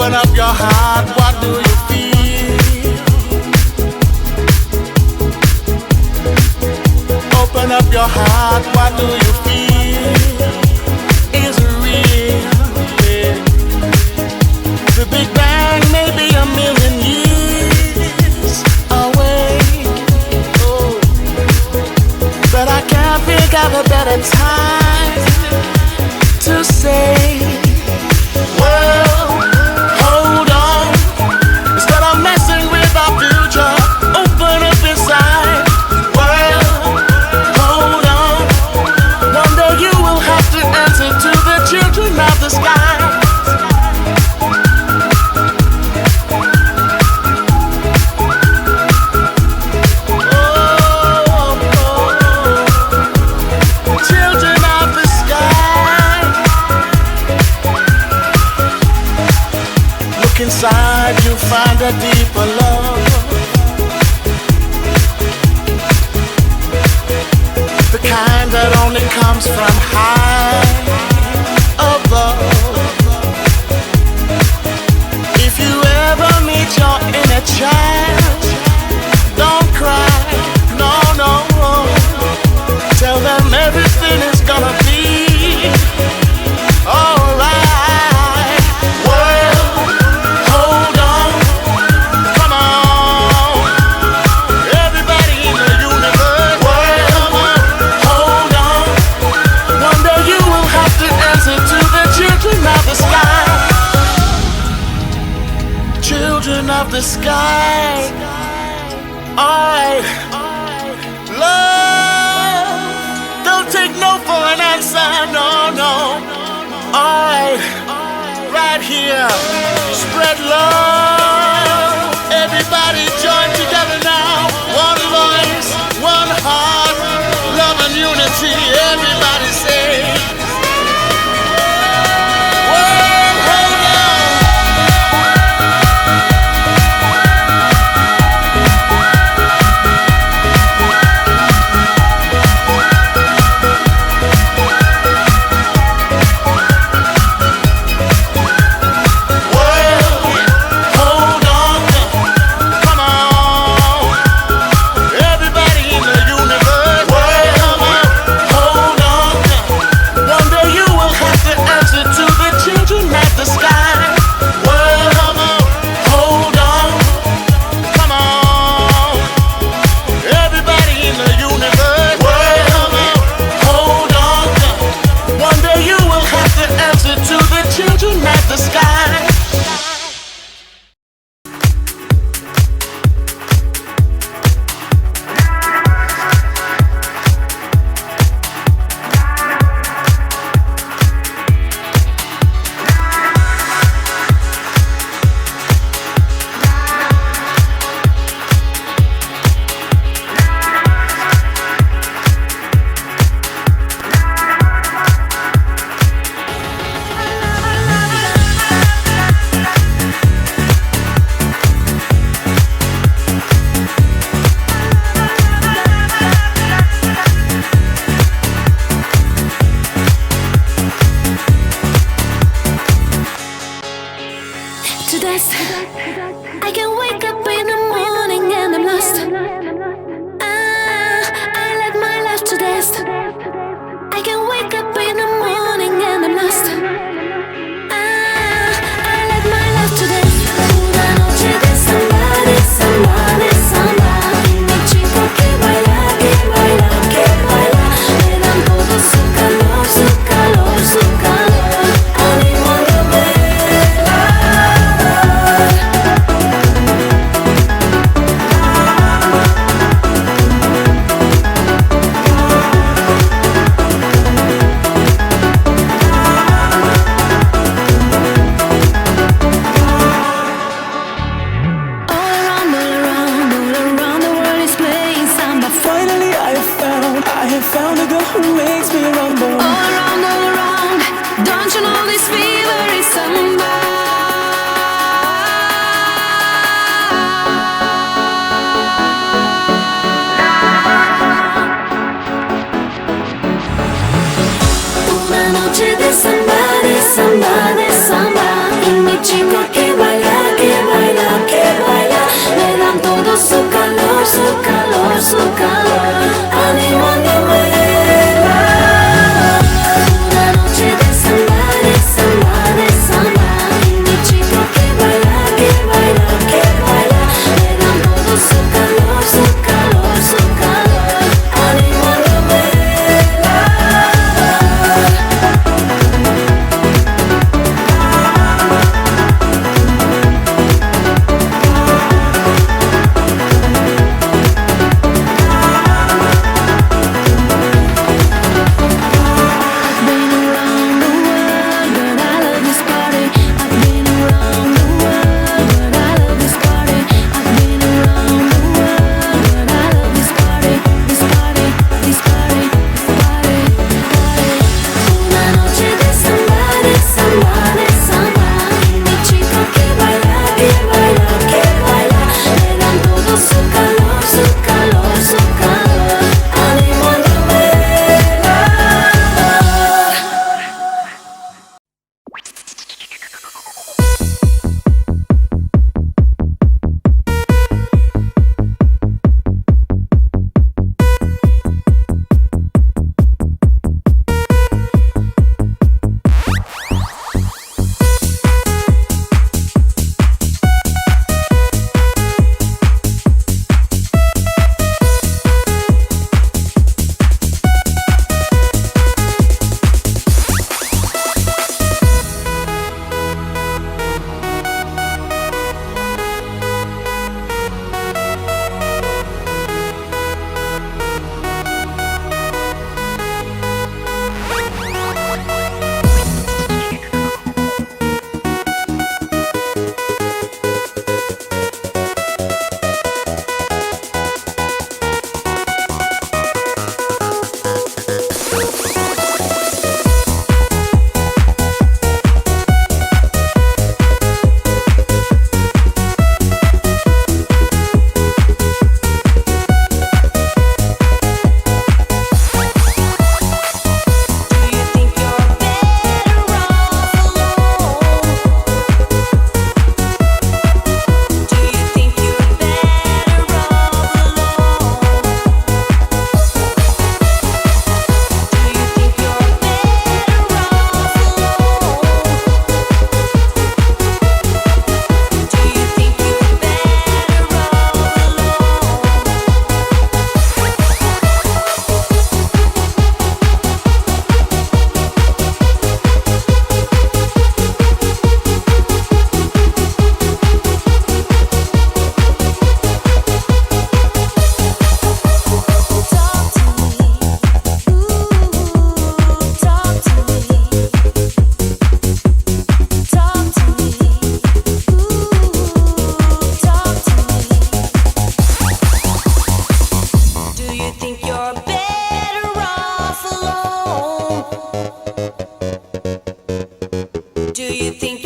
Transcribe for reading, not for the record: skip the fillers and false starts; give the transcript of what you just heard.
Open up your heart, what do you feel? Open up your heart, what do you feel? Is it real? Yeah. The Big Bang may be a million years away, oh, but I can't think of a better time to say, well, hold on. Instead of messing with our future, open up inside. Well, hold on. One day you will have to answer to the children of the sky. Inside you find a deeper love, the kind that only comes from high above. If you ever meet your inner child, don't cry, no, no. Tell them everything is gonna be alright. Children of the sky, alright. Love, don't take no for an answer, no, no. Alright, right here, spread love. Everybody join together now. One voice, one heart, love and unity. Everybody say, I can wake up in the morning and I'm lost. I let my life to dust. I can wake up in the morning and I'm lost. I let my life to dust. Una noche de somebody, somebody, somebody. Mi chico que baila, que baila, que baila. Me dan todo su calor, su calor, su calor. Animándome. think